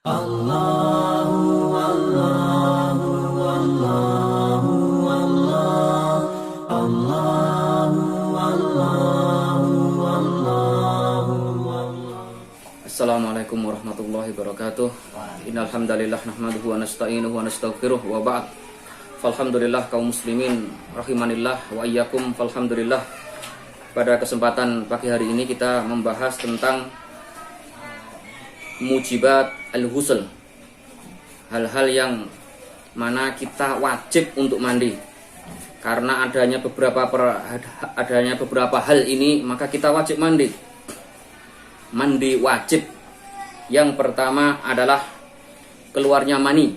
Allahu Allahu Allahu Allah Allahu Allahu Allahu Assalamualaikum warahmatullahi wabarakatuh. Innal hamdalillah nahmaduhu wa nasta'inuhu wa nastaghfiruh wa ba'd. Falhamdulillah kaum muslimin rahimanillah wa iyyakum. Falhamdulillah. Pada kesempatan pagi hari ini kita membahas tentang mujibat al-ghusl. Hal-hal yang mana kita wajib untuk mandi. Karena adanya beberapa hal ini maka kita wajib mandi. Mandi wajib. Yang pertama adalah keluarnya mani.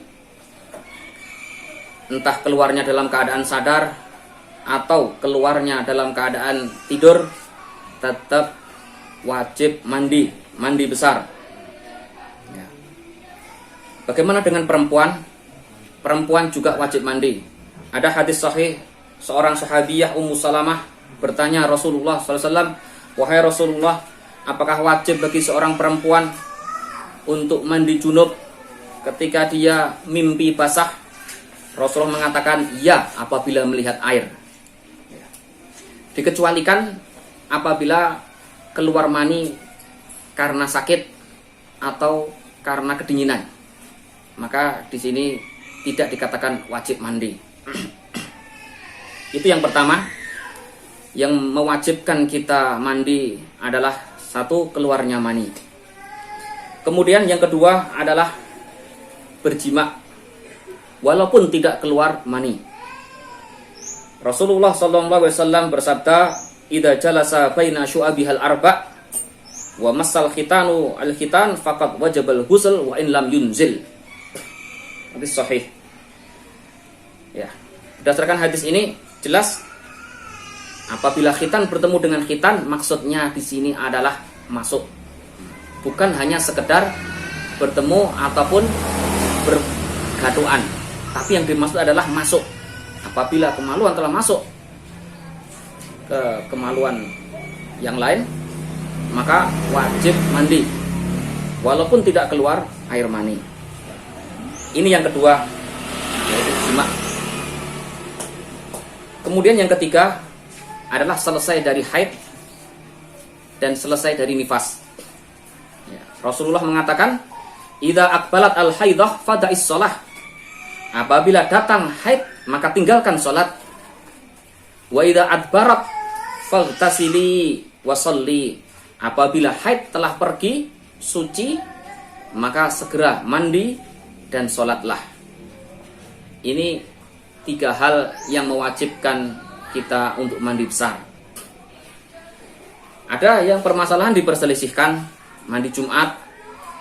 Entah keluarnya dalam keadaan sadar atau keluarnya dalam keadaan tidur, tetap wajib mandi, mandi besar. Ya. Bagaimana dengan perempuan? Perempuan juga wajib mandi. Ada hadis sahih, seorang sahabiyah Ummu Salamah bertanya Rasulullah SAW, "Wahai Rasulullah, apakah wajib bagi seorang perempuan untuk mandi junub ketika dia mimpi basah?" Rasulullah mengatakan, "Ya, apabila melihat air." Dikecualikan apabila keluar mani karena sakit atau karena kedinginan. Maka di sini tidak dikatakan wajib mandi. Itu yang pertama. Yang mewajibkan kita mandi adalah satu, keluarnya mani. Kemudian yang kedua adalah berjima walaupun tidak keluar mani. Rasulullah SAW bersabda, "Idza jalasa baina syu'abihal arba' wa massal khitanu al-khitan faqad wajabal ghusl wa in lam yunzil." Hadis sahih. Ya, berdasarkan hadis ini jelas apabila khitan bertemu dengan khitan, maksudnya di sini adalah masuk. Bukan hanya sekedar bertemu ataupun bergaduan, tapi yang dimaksud adalah masuk. Apabila kemaluan telah masuk ke kemaluan yang lain, maka wajib mandi walaupun tidak keluar air mani. Ini yang kedua, yaitu jima. Kemudian yang ketiga adalah selesai dari haid dan selesai dari nifas. Ya, Rasulullah mengatakan, "Idza aqbalat al-haidah fada'is shalah." Apabila datang haid, maka tinggalkan sholat. Wa idza adbarat faghtasili wa sholli. Apabila haid telah pergi, suci, maka segera mandi dan sholatlah. Ini 3 hal yang mewajibkan kita untuk mandi besar. Ada yang permasalahan diperselisihkan, mandi Jumat.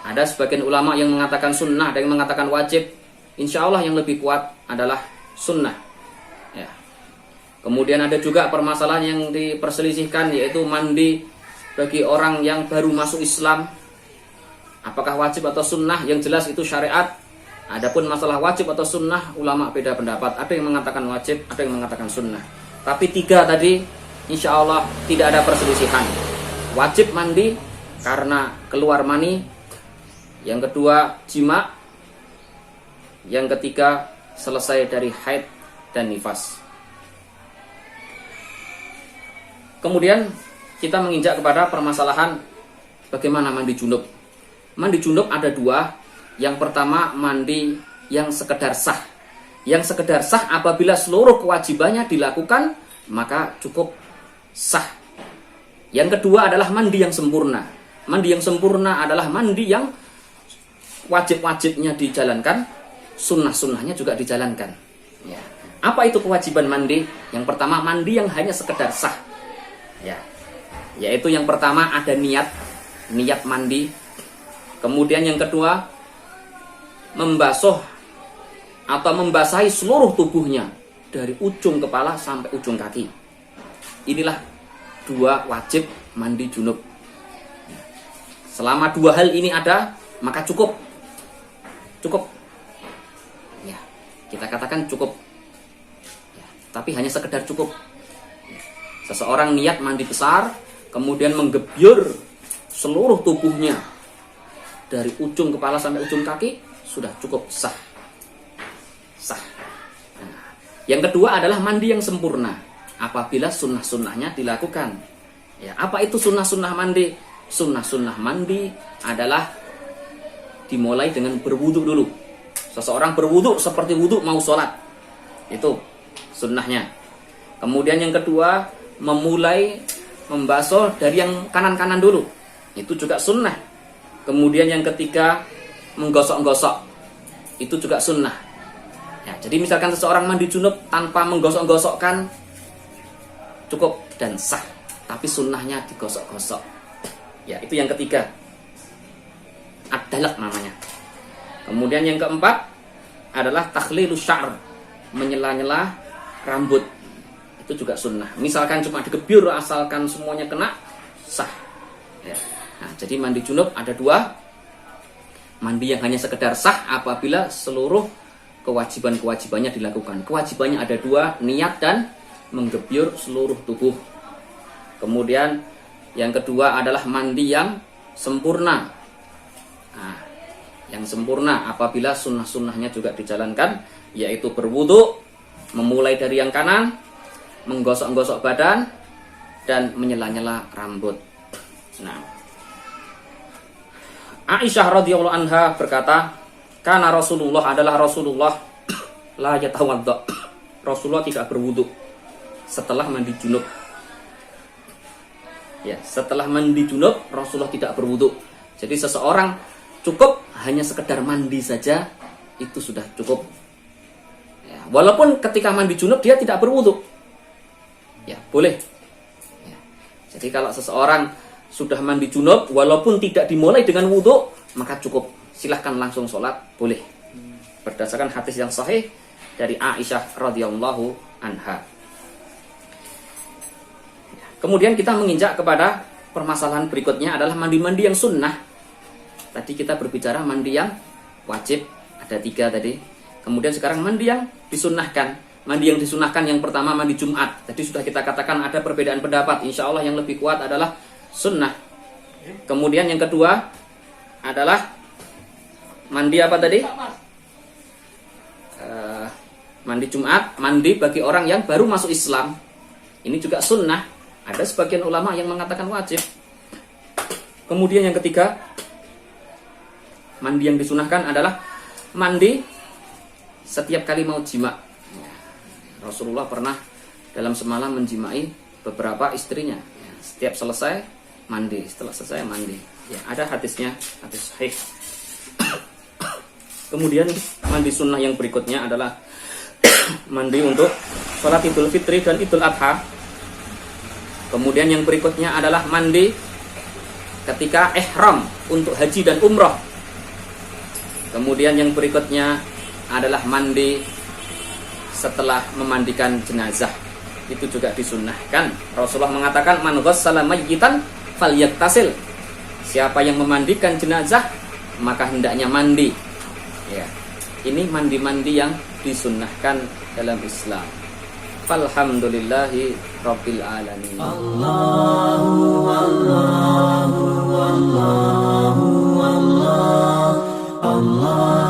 Ada sebagian ulama yang mengatakan sunnah, ada yang mengatakan wajib. Insya Allah yang lebih kuat adalah sunnah. Ya. Kemudian ada juga permasalahan yang diperselisihkan, yaitu mandi bagi orang yang baru masuk Islam. Apakah wajib atau sunnah? Yang jelas itu syariat. Adapun masalah wajib atau sunnah, ulama beda pendapat. Ada yang mengatakan wajib, ada yang mengatakan sunnah. Tapi 3 tadi, insya Allah tidak ada perselisihan. Wajib mandi karena keluar mani. Yang kedua, jima. Yang ketiga, selesai dari haid dan nifas. Kemudian kita menginjak kepada permasalahan bagaimana mandi junub. Mandi junub ada 2. Yang pertama, mandi yang sekedar sah. Yang sekedar sah apabila seluruh kewajibannya dilakukan, maka cukup sah. Yang kedua adalah mandi yang sempurna. Mandi yang sempurna adalah mandi yang wajib-wajibnya dijalankan, sunnah-sunnahnya juga dijalankan. Ya. Apa itu kewajiban mandi? Yang pertama, mandi yang hanya sekedar sah. Ya. Yaitu yang pertama ada niat mandi. Kemudian yang kedua, membasuh atau membasahi seluruh tubuhnya dari ujung kepala sampai ujung kaki. Inilah 2 wajib mandi junub. Selama 2 hal ini ada, maka cukup. Ya, kita katakan cukup. Ya, tapi hanya sekedar cukup. Seseorang niat mandi besar, kemudian menggebyur seluruh tubuhnya dari ujung kepala sampai ujung kaki sudah cukup sah. Nah, yang kedua adalah mandi yang sempurna apabila sunnah-sunnahnya dilakukan. Ya, apa itu sunnah-sunnah mandi? Sunnah-sunnah mandi adalah dimulai dengan berwudu dulu. Seseorang berwudu seperti wudu mau sholat, itu sunnahnya. Kemudian yang kedua, memulai membasuh dari yang kanan-kanan dulu, itu juga sunnah. Kemudian yang ketiga, menggosok-gosok, itu juga sunnah. Ya, jadi misalkan seseorang mandi junub tanpa menggosok-gosokkan, cukup dan sah. Tapi sunnahnya digosok-gosok. Ya, itu yang ketiga. Ad-dalak namanya. Kemudian yang keempat adalah takhlilus sya'r, menyela-nyela rambut. Itu juga sunnah. Misalkan cuma digebyur asalkan semuanya kena, sah. Ya. Nah, jadi mandi junub ada dua. Mandi yang hanya sekedar sah apabila seluruh kewajiban-kewajibannya dilakukan. Kewajibannya ada dua, niat dan menggebyur seluruh tubuh. Kemudian yang kedua adalah mandi yang sempurna. Nah, yang sempurna apabila sunnah-sunnahnya juga dijalankan, yaitu berwudu, memulai dari yang kanan, menggosok-gosok badan, dan menyela-nyela rambut. Nah, Aisyah radhiyallahu anha berkata, karena Rasulullah adalah Rasulullah la yatawadda. Rasulullah tidak berwudu setelah mandi junub. Ya, setelah mandi junub Rasulullah tidak berwudu. Jadi seseorang cukup hanya sekedar mandi saja itu sudah cukup. Ya, walaupun ketika mandi junub dia tidak berwudu, ya boleh. Ya, jadi kalau seseorang sudah mandi junub walaupun tidak dimulai dengan wudu, maka cukup, silahkan langsung sholat, boleh. Berdasarkan hadis yang sahih dari Aisyah radhiyallahu anha. Kemudian kita menginjak kepada permasalahan berikutnya adalah mandi-mandi yang sunnah. Tadi kita berbicara mandi yang wajib, ada 3 tadi. Kemudian sekarang mandi yang disunnahkan. Mandi yang disunnahkan yang pertama mandi Jumat. Tadi sudah kita katakan ada perbedaan pendapat. Insya Allah yang lebih kuat adalah sunnah. Kemudian yang kedua adalah mandi apa tadi? Mandi Jumat, mandi bagi orang yang baru masuk Islam. Ini juga sunnah. Ada sebagian ulama yang mengatakan wajib. Kemudian yang ketiga, mandi yang disunahkan adalah mandi setiap kali mau jima. Rasulullah pernah dalam semalam menjimai beberapa istrinya. Setiap selesai mandi, setelah selesai mandi. Ya, ada hadisnya, hadis sahih. Kemudian mandi sunnah yang berikutnya adalah mandi untuk sholat Idul Fitri dan Idul Adha. Kemudian yang berikutnya adalah mandi ketika ihram untuk haji dan umroh. Kemudian yang berikutnya adalah mandi setelah memandikan jenazah. Itu juga disunnahkan. Rasulullah mengatakan man ghassala mayyitan falyaktasil. Siapa yang memandikan jenazah maka hendaknya mandi. Ya. Ini mandi-mandi yang disunnahkan dalam Islam. Alhamdulillahi Rabbil Alamin. Allahu Allahu Allahu Allah Allah